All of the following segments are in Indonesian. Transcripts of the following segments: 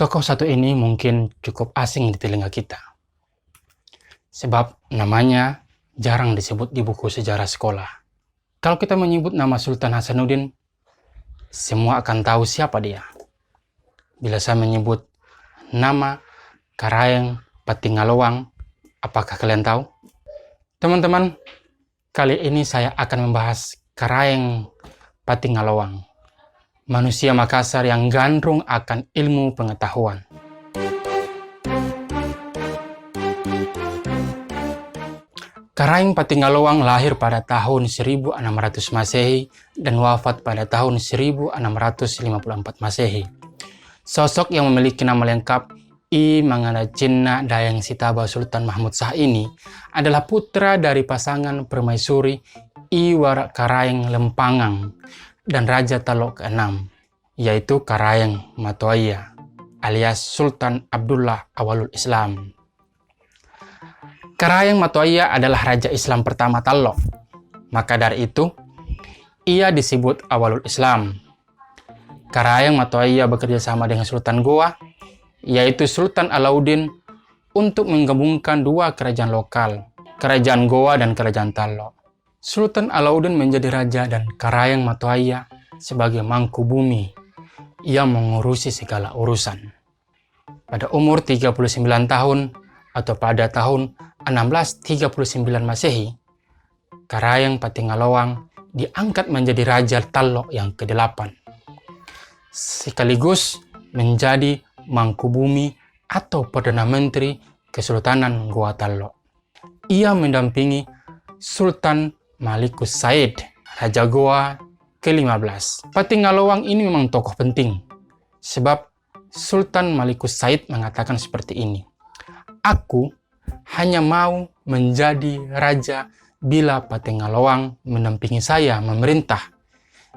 Tokoh satu ini mungkin cukup asing di telinga kita, sebab namanya jarang disebut di buku sejarah sekolah. Kalau kita menyebut nama Sultan Hasanuddin, semua akan tahu siapa dia. Bila saya menyebut nama Karaeng Pattinggalowang, apakah kalian tahu? Teman-teman, kali ini saya akan membahas Karaeng Pattinggalowang, manusia Makassar yang gandrung akan ilmu pengetahuan. Karaeng Pattinggalowang lahir pada tahun 1600 Masehi dan wafat pada tahun 1654 Masehi. Sosok yang memiliki nama lengkap I Mangana Cinna Dayang Sitaba Sultan Mahmud Shah ini adalah putra dari pasangan permaisuri I Warak Karaeng Lempangang dan Raja Talok ke-6, yaitu Karaeng Matoaya alias Sultan Abdullah Awalul Islam. Karaeng Matoaya adalah Raja Islam pertama Talok, maka dari itu ia disebut Awalul Islam. Karaeng Matoaya bekerja sama dengan Sultan Goa, yaitu Sultan Alauddin, untuk menggabungkan dua kerajaan lokal, Kerajaan Goa dan Kerajaan Talok. Sultan Alauddin menjadi raja dan Karaeng Matoaya sebagai mangku bumi yang mengurusi segala urusan. Pada umur 39 tahun atau pada tahun 1639 Masehi, Karaeng Pattinggalowang diangkat menjadi Raja Talok yang ke-8, sekaligus menjadi mangku bumi atau Perdana Menteri Kesultanan Goa Talok. Ia mendampingi Sultan Malikus Said, Raja Goa ke-15. Pattinggalowang ini memang tokoh penting, sebab Sultan Malikus Said mengatakan seperti ini, "Aku hanya mau menjadi raja bila Pattinggalowang mendampingi saya memerintah,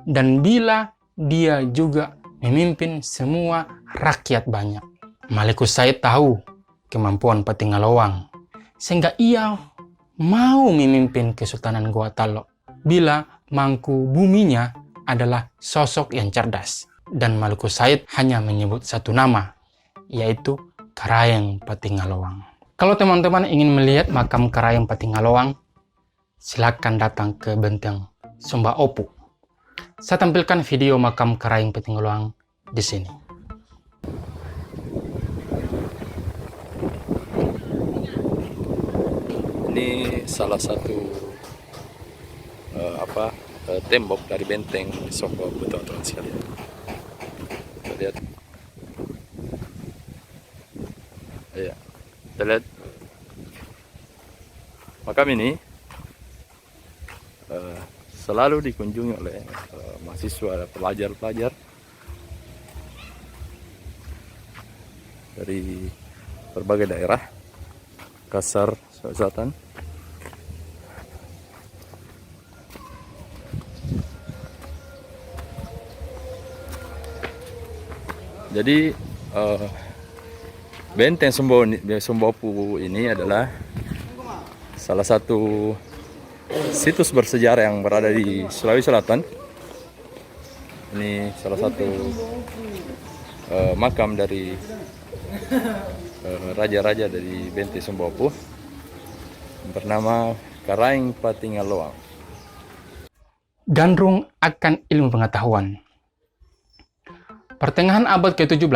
dan bila dia juga memimpin semua rakyat banyak." Malikus Said tahu kemampuan Pattinggalowang, sehingga ia mau memimpin Kesultanan Goa Talok bila mangku buminya adalah sosok yang cerdas. Dan Malikus Said hanya menyebut satu nama, yaitu Karaeng Pattinggalowang. Kalau teman-teman ingin melihat makam Karaeng Pattinggalowang, silakan datang ke Benteng Sumba Opu. Saya tampilkan video makam Karaeng Pattinggalowang di sini. Ini salah satu tembok dari benteng Sumba Opu, teman-teman sekalian. Kita lihat. Ya, kita lihat. Makam ini selalu dikunjungi oleh mahasiswa, pelajar-pelajar dari berbagai daerah Makassar Selatan. Jadi benteng Sumba Opu ini adalah salah satu situs bersejarah yang berada di Sulawesi Selatan. Ini salah satu makam dari raja-raja dari benteng Sumba Opu bernama Karaeng Pattinggalowang. Gandrung akan ilmu pengetahuan. Pertengahan abad ke-17,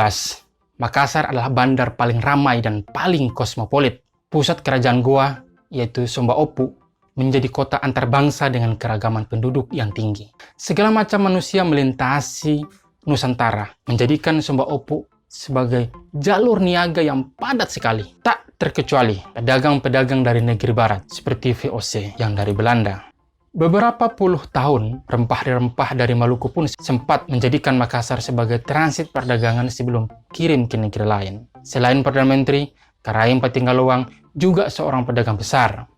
Makassar adalah bandar paling ramai dan paling kosmopolit. Pusat kerajaan Goa, yaitu Sumba Opu, menjadi kota antarbangsa dengan keragaman penduduk yang tinggi. Segala macam manusia melintasi Nusantara, menjadikan Sumba Opu sebagai jalur niaga yang padat sekali. Tak terkecuali pedagang-pedagang dari negeri barat, seperti VOC yang dari Belanda. Beberapa puluh tahun, rempah-rempah dari Maluku pun sempat menjadikan Makassar sebagai transit perdagangan sebelum kirim ke negeri lain. Selain Perdana Menteri, Karaeng Pattinggalowang juga seorang pedagang besar.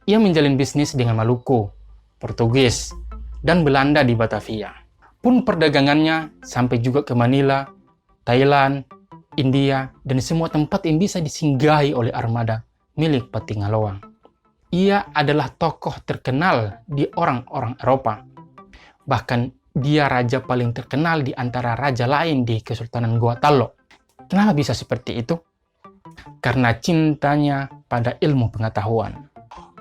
Ia menjalin bisnis dengan Maluku, Portugis, dan Belanda di Batavia. Pun perdagangannya sampai juga ke Manila, Thailand, India, dan semua tempat yang bisa disinggahi oleh armada milik Pattinggalowang. Ia adalah tokoh terkenal di orang-orang Eropa. Bahkan dia raja paling terkenal di antara raja lain di Kesultanan Goa Talok. Kenapa bisa seperti itu? Karena cintanya pada ilmu pengetahuan.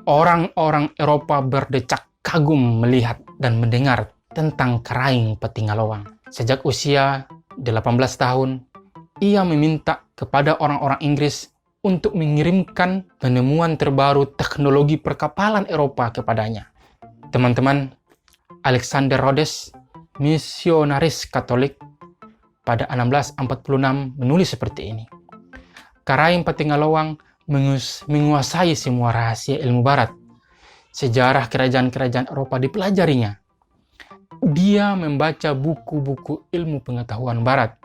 Orang-orang Eropa berdecak kagum melihat dan mendengar tentang keraing Petingalowang. Sejak usia 18 tahun, ia meminta kepada orang-orang Inggris untuk mengirimkan penemuan terbaru teknologi perkapalan Eropa kepadanya. Teman-teman, Alexander Rhodes, misionaris Katolik, pada 1646 menulis seperti ini. Karaing Petingalowang menguasai semua rahasia ilmu barat. Sejarah kerajaan-kerajaan Eropa dipelajarinya. Dia membaca buku-buku ilmu pengetahuan barat.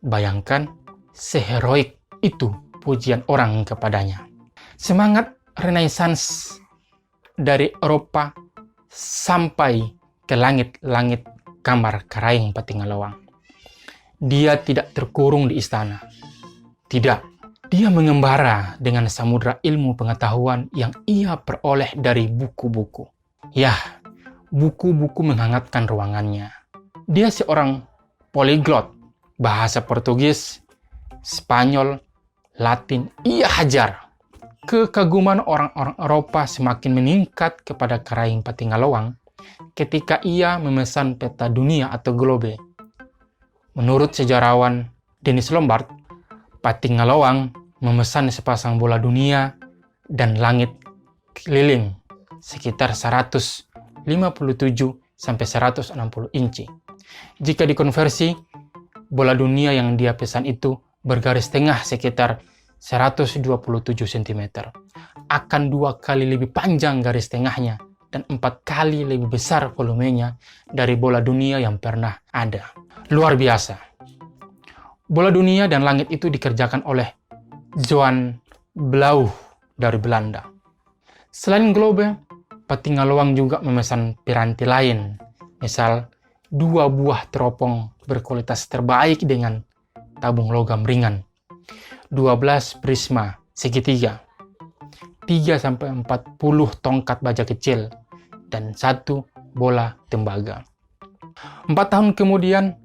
Bayangkan, seheroik itu pujian orang kepadanya. Semangat Renaissance dari Eropa sampai ke langit-langit kamar Karaing Petingalowang. Dia tidak terkurung di istana. Tidak, dia mengembara dengan samudera ilmu pengetahuan yang ia peroleh dari buku-buku. Ya, buku-buku menghangatkan ruangannya. Dia seorang poliglot, bahasa Portugis, Spanyol, Latin, ia hajar. Kekaguman orang-orang Eropa semakin meningkat kepada Karaing Petingalowang ketika ia memesan peta dunia atau globe. Menurut sejarawan Denis Lombard, Petingalowang memesan sepasang bola dunia dan langit keliling sekitar 157 sampai 160 inci. Jika dikonversi, bola dunia yang dia pesan itu bergaris tengah sekitar 127 cm. Akan 2 kali lebih panjang garis tengahnya dan 4 kali lebih besar volumenya dari bola dunia yang pernah ada. Luar biasa. Bola dunia dan langit itu dikerjakan oleh Johan Blauw dari Belanda. Selain globe, Petingalowang juga memesan piranti lain. Misal, 2 buah teropong berkualitas terbaik dengan tabung logam ringan, 12 prisma segitiga, 3-40 tongkat baja kecil, dan 1 bola tembaga. 4 tahun kemudian,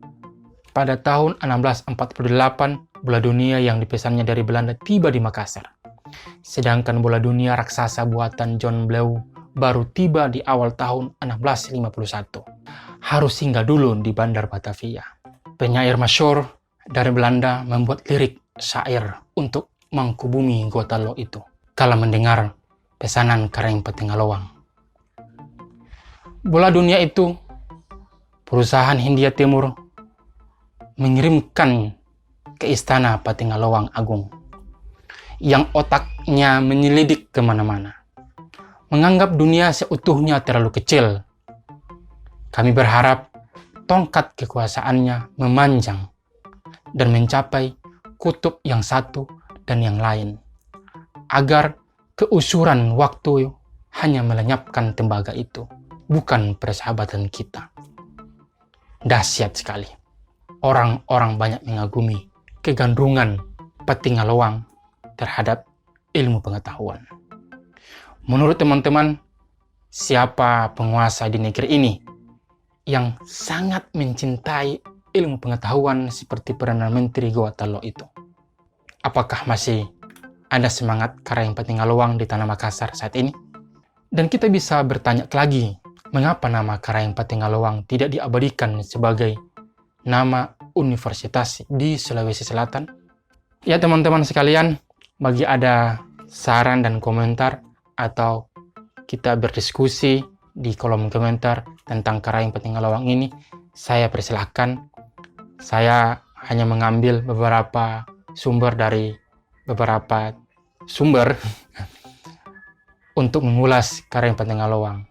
pada tahun 1648, bola dunia yang dipesannya dari Belanda tiba di Makassar. Sedangkan bola dunia raksasa buatan John Blauw baru tiba di awal tahun 1651. Harus singgah dulu di Bandar Batavia. Penyair masyhur dari Belanda membuat lirik syair untuk Mangkubumi Gotalo itu kala mendengar pesanan Karaing Petingalowang. Bola dunia itu, perusahaan Hindia Timur mengirimkan ke istana Petingalowang Agung yang otaknya menyelidik kemana-mana, menganggap dunia seutuhnya terlalu kecil. Kami berharap tongkat kekuasaannya memanjang dan mencapai kutub yang satu dan yang lain, agar keusuran waktu hanya melenyapkan tembaga itu, bukan persahabatan kita. Dahsyat sekali. Orang-orang banyak mengagumi kegandrungan Petingalowang terhadap ilmu pengetahuan. Menurut teman-teman, siapa penguasa di negeri ini yang sangat mencintai ilmu pengetahuan seperti Perdana Menteri Gotalo itu? Apakah masih ada semangat Karaing Petingalowang di tanah Makassar saat ini? Dan kita bisa bertanya lagi, mengapa nama Karaing Petingalowang tidak diabadikan sebagai nama universitas di Sulawesi Selatan? Ya teman-teman sekalian, bagi ada saran dan komentar atau kita berdiskusi di kolom komentar tentang Karaing Petingalowang ini, saya persilahkan. Saya hanya mengambil beberapa sumber dari beberapa sumber untuk mengulas Karaing Petingalowang.